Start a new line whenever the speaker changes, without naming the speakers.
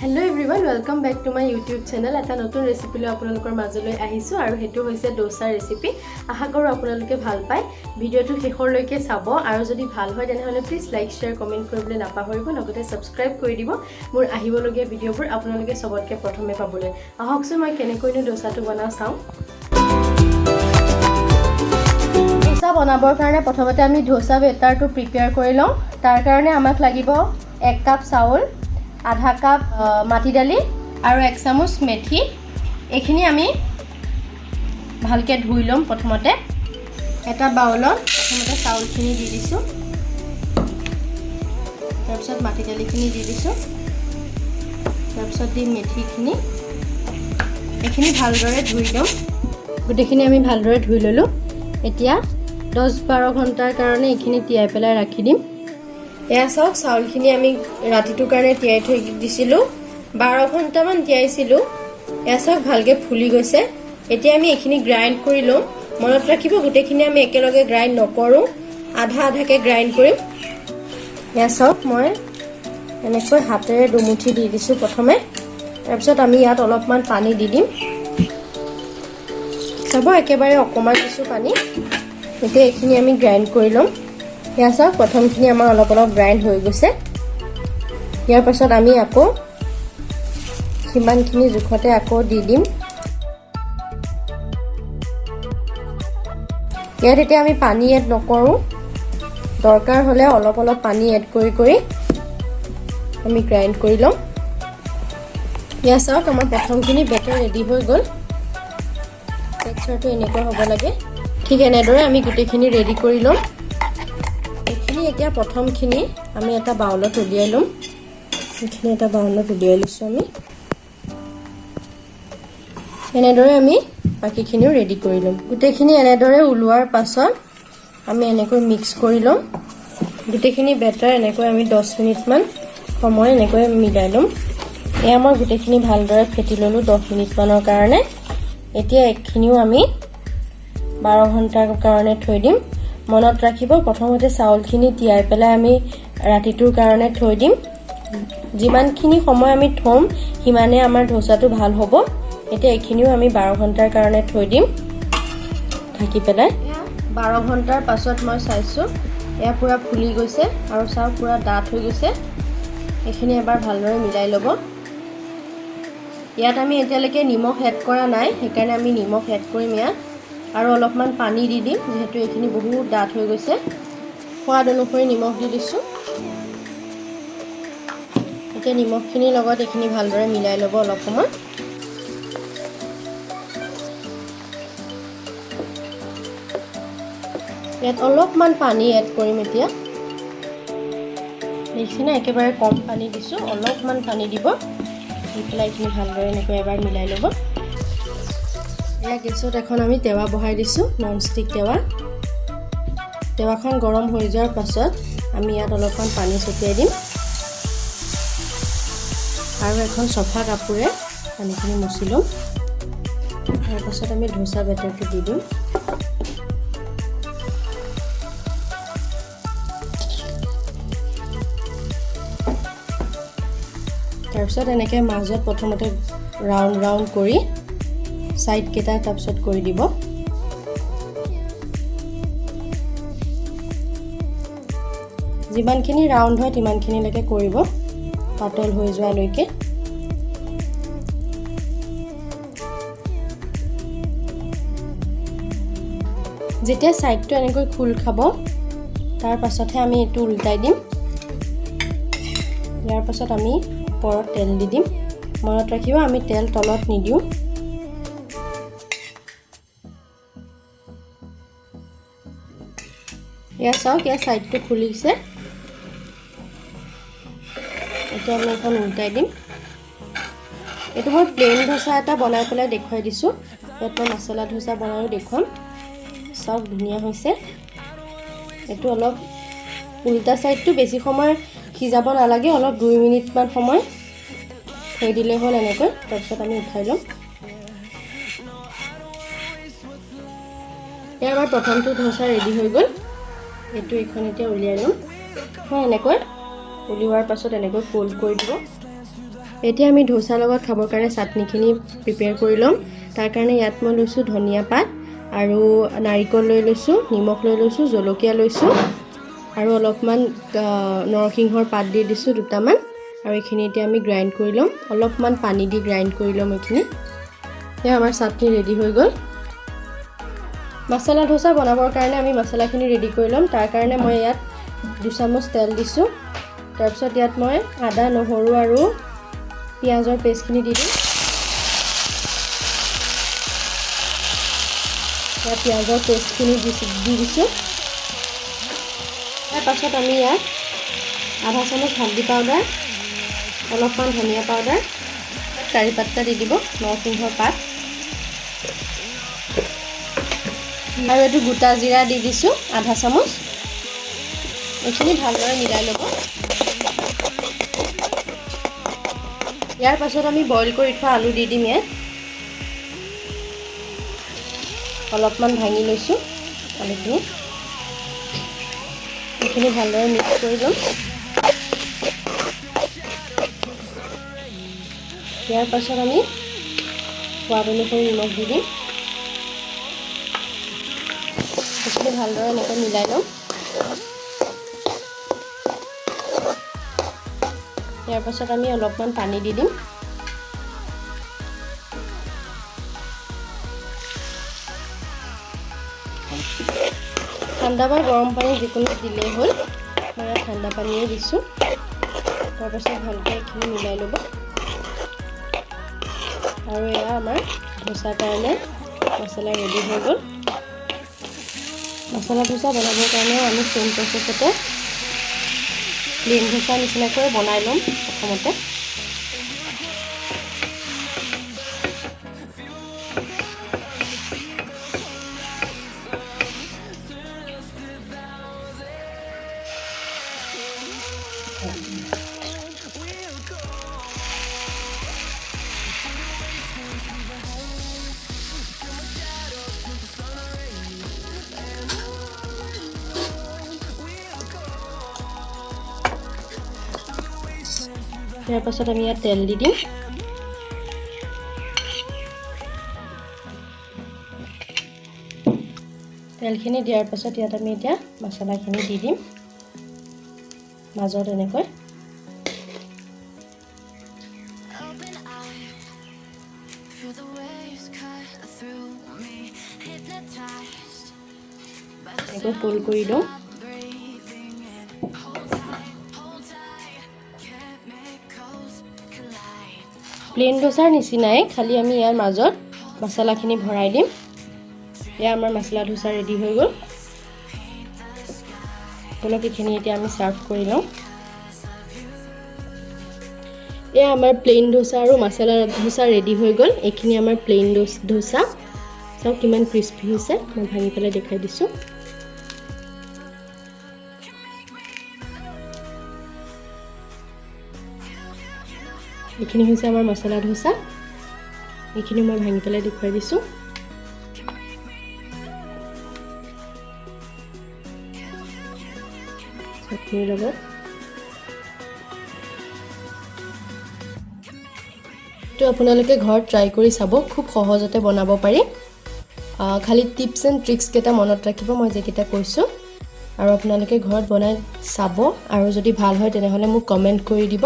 Hello everyone, welcome back to my YouTube channel. Eta notun recipe lo apnalokor majoloi ahisu aru hetu hoise dosa recipe. Aha koru apnaloke bhal pai. Video tu shekhor loike sabo aru jodi bhal hoy tene hole please like, share, comment koribole napahoribo logote subscribe kori dibo. Mur ahibologia video bur apnaloke sobotke prothome pabole. Ahokso moi kenekoi nu dosa tu banao saum. Dosa banabor karone prothomote ami dosa batter tu prepare kori lom. Tar karone amak lagibo 1 cup চাউল आधा cup माटी दाली और 1 चामच मेथी एखिनि आमी Bhalke धुई lump प्रथमते एटा बाउলত प्रथमते चाउलखिनि দি দিছো তাৰপিছত মাটি দালিখিনি দি দিছো তাৰপিছত দি মেথিখিনি এখনি ভালদৰে ধুই লম গুটেখিনি আমি ভালদৰে ধুই ললো এতিয়া 10-12 ঘণ্টাৰ কাৰণে এখনি তিয়াই পেলাই ৰাখি দিম এয়া সব চাউলখিনি আমি ৰাতিটো কাৰণে তিয়াই থৈ দিছিলো 12 ঘণ্টা মান তিয়াইছিলো এয়া সব ভালকে ফুলি গৈছে এতিয়া আমি এখিনি গ্ৰাইন্ড কৰি লম মনত ৰাখিব গুটেখিনি আমি একেলগে গ্ৰাইন্ড নকৰো আধা আধাকে গ্ৰাইন্ড কৰিম এয়া সব মই এনেকৈ হাতেৰে দুমুঠি দি দিছো প্ৰথমে তাৰপিছত আমি ইয়াত অলপমান পানী দি দিম সব একেবাৰে অকমান কিছু পানী এতিয়া এখিনি আমি গ্ৰাইন্ড কৰি লম या सब प्रथमखिनि আমাৰ অলপ অলপ গ্ৰাইন্ড হৈ গৈছে ইয়াৰ পাছত আমি আকৌ কিমানখিনি জুখতে আকৌ দি দিম ইয়াত এতিয়া আমি পানী এড নকৰো দৰকাৰ হলে অলপ অলপ পানী এড কৰি কৰি আমি গ্ৰাইন্ড কৰি লম ইয়া সব আমাৰ প্ৰথমখিনি বেটাৰ ৰেডি হৈ গল টেক্সচাৰটো এনেকুৱা হ'ব লাগে ঠিক এনেদৰে আমি গুটেখিনি ৰেডি কৰি লম এতিয়া প্ৰথমখিনি আমি এটা বাউলত উলিয়াই লম এখিনি এটা বাউলত উলিয়াই লৈছো আমি এনেদৰে আমি বাকিখিনিও ৰেডি কৰি লম গুটেখিনি এনেদৰে উলোৱাৰ পাছত আমি এনেকৈ মিক্স কৰি লম গুটেখিনি বেটাৰ এনেকৈ আমি 10 মিনিট মান সময় এনেকৈ মিলাই লম এয়া মই গুটেখিনি ভালদৰে ফেটি ললো 10 মিনিট মানৰ কাৰণে এতিয়া একখিনিও আমি 12 ঘণ্টাৰ কাৰণে থৈ দিম মনত ৰাখিব প্ৰথমতে চাউলখিনি তিয়াই পেলাই আমি ৰাতিটোৰ কাৰণে থৈ দিম যিমানখিনি সময় আমি থম হিমানে আমাৰ ধোসাটো ভাল হ'ব এতিয়া এখিনিও আমি 12 ঘণ্টাৰ কাৰণে থৈ দিম ঢাকি পেলাই 12 ঘণ্টাৰ পাছত মই চাইছো এয়া পুৰা ফুলি গৈছে আৰু চাও পুৰা ডাঠ হৈ গৈছে এখিনি এবাৰ ভালদৰে মিলাই ল'ব ইয়াত আমি এতিয়ালৈকে নিমখ এড কৰা নাই সেইকাৰণে আমি নিমখ এড কৰিম ইয়াত আৰু অলপমান পানী দি দিম যেহেতু এখিনি বহুত ডাঠ হৈ গৈছে সোৱাদ অনুসৰি নিমখ দি দিছো এতিয়া নিমখখিনি লগত এখিনি ভালদৰে মিলাই ল'ব অলপ সময় ইয়াত অলপমান পানী এড কৰিম এতিয়া নিচিনা একেবাৰে কম পানী দিছো অলপমান পানী দিব দি পেলাই এখিনি ভালদৰে এনেকৈ এবাৰ মিলাই ল'ব या গেছত এখন আমি তেৱা বহাই দিছো নন ষ্টিক তেৱাখন গৰম হৈ যোৱাৰ পাছত আমি ইয়াত অলপমান পানী ছটিয়াই দিম আৰু এখন সফা কাপোৰে পানীখিনি মুছি লম তাৰ পাছত আমি ধোসা বেটাৰটো দি দিম তাৰ পাছত এনেকৈ মাজত প্ৰথমতে ৰাউন্ড ৰাউন্ড কৰি সাইড কেটা তাৰপিছত কৰি দিব যিমানখিনি ৰাউন্ড হয় তিমানখিনি লৈকে কৰিব পাতল হৈ যোৱা লৈকে যেতিয়া সাইডটো এনেকৈ খুল খাব তাৰ পাছতহে আমি এটো উল্টাই দিম ইয়াৰ পাছত আমি ওপৰত তেল দি দিম মনত ৰাখিব আমি তেল তলত নিদিও या চাওক या সাইডটো খুলিছে এতিয়া আমি এখন উল্টাই দিম এটো মই প্লেন ধোসা এটা বনাই পেলাই দেখুৱাই দিছো এটো মছলা ধোসা বনাইও দেখুৱাম সব ধুনিয়া হৈছে এটো অলপ উল্টা সাইডটো বেছি সময় সিজাব নালাগে অলপ 2 মিনিট মান সময় থৈ দিলে হ'ল এনেকৈ তাৰপিছত আমি উঠাই লম ইয়াৰ প্ৰথমটো ধোসা ৰেডি হৈ গ'ল এটো এখন এতিয়া উলিয়াই লম হয় এনেকৈ উলিওৱাৰ পাছত এনেকৈ ফোল্ড কৰি দিব এতিয়া আমি ধোসাৰ লগত খাবৰ কাৰণে চাটনিখিনি প্ৰিপেয়াৰ কৰি ল'ম। তাৰ কাৰণে ইয়াত মই লৈছোঁ ধনিয়া পাত আৰু নাৰিকল লৈ লৈছোঁ, নিমখ লৈ লৈছোঁ, জলকীয়া লৈছোঁ আৰু অলপমান নৰসিংহৰ পাত দি দিছোঁ দুটামান আৰু এইখিনি এতিয়া আমি গ্ৰাইণ্ড কৰি ল'ম। অলপমান পানী দি গ্ৰাইণ্ড কৰি ল'ম এইখিনি। এতিয়া আমাৰ চাটনি ৰেডি হৈ গ'ল। মছলা ধোসা বনাবৰ কাৰণে আমি মছলাখিনি ৰেডি কৰি ল'ম। তাৰ কাৰণে মই ইয়াত 2 চামুচ তেল দিছোঁ। তাৰপিছত ইয়াত মই আদা, নহৰু আৰু পিঁয়াজৰ পেষ্টখিনি দি দিম। ইয়াত পিঁয়াজৰ পেষ্টখিনি দি দিছোঁ। তাৰপাছত আমি ইয়াত আধা চামুচ হালধি পাউডাৰ, অলপমান ধনিয়া পাউডাৰ, কাৰি পাত্তা দি দিব, নৰসিংহৰ পাত আৰু এইটো গোটা জিৰা দি দিছোঁ আধা চামুচ। এইখিনি ভালদৰে মিলাই ল'ব। ইয়াৰ পাছত আমি বইল কৰি থোৱা আলু দি দিম ইয়াত। অলপমান ভাঙি লৈছোঁ আলুখিনি। এইখিনি ভালদৰে মিক্স কৰি ল'ম। ইয়াৰ পাছত আমি সোৱাদ অনুসৰি নিমখ দি দিম। এইখিনি ভালদৰে এনেকৈ মিলাই ল'ম। ইয়াৰ পাছত আমি অলপমান পানী দি দিম। ঠাণ্ডা বা গৰম পানী যিকোনো দিলেই হ'ল। মই ইয়াত ঠাণ্ডা পানীয়ে দিছোঁ। তাৰপাছত ভালকৈ এইখিনি মিলাই ল'ব। আৰু এয়া আমাৰ ধোসাৰ কাৰণে মছলা ৰেডি হৈ গ'ল। মছলা ধোসা বনাবৰ কাৰণে আমি চেম প্ৰচেছতে প্লেইন ধোসা নিচিনাকৈ বনাই ল'ম প্ৰথমতে। ইয়াৰ পাছত আমি ইয়াত তেল দি দিম। তেলখিনি দিয়াৰ পাছত ইয়াত আমি এতিয়া মছলাখিনি দি দিম মাজত এনেকৈ। এনেকৈ ফোল্ড কৰি দিওঁ। প্লেইন ধোসাৰ নিচিনাই, খালি আমি ইয়াৰ মাজত মছলাখিনি ভৰাই দিম। এয়া আমাৰ মছলা ধোসা ৰেডি হৈ গ'ল। বলক এইখিনি এতিয়া আমি সাৰ্ভ কৰি লওঁ। এয়া আমাৰ প্লেইন ধোসা আৰু মছলা ধোসা ৰেডি হৈ গ'ল। এইখিনি আমাৰ প্লেইন ধোসা। চাওক কিমান ক্ৰিস্পি হৈছে। মই ভাঙি পেলাই দেখাই দিছোঁ। এইখিনি হৈছে আমাৰ মছলা ধোসা। এইখিনি মই ভাঙি পেলাই দেখুৱাই দিছোঁ। চাটনিৰ লগত তো আপোনালোকে ঘৰত ট্ৰাই কৰি চাব। খুব সহজতে বনাব পাৰি। খালি টিপছ এণ্ড ট্ৰিক্স কেইটা মনত ৰাখিব মই যেকেইটা কৈছোঁ, আৰু আপোনালোকে ঘৰত বনাই চাব। আৰু যদি ভাল হয় তেনেহ'লে মোক কমেণ্ট কৰি দিব।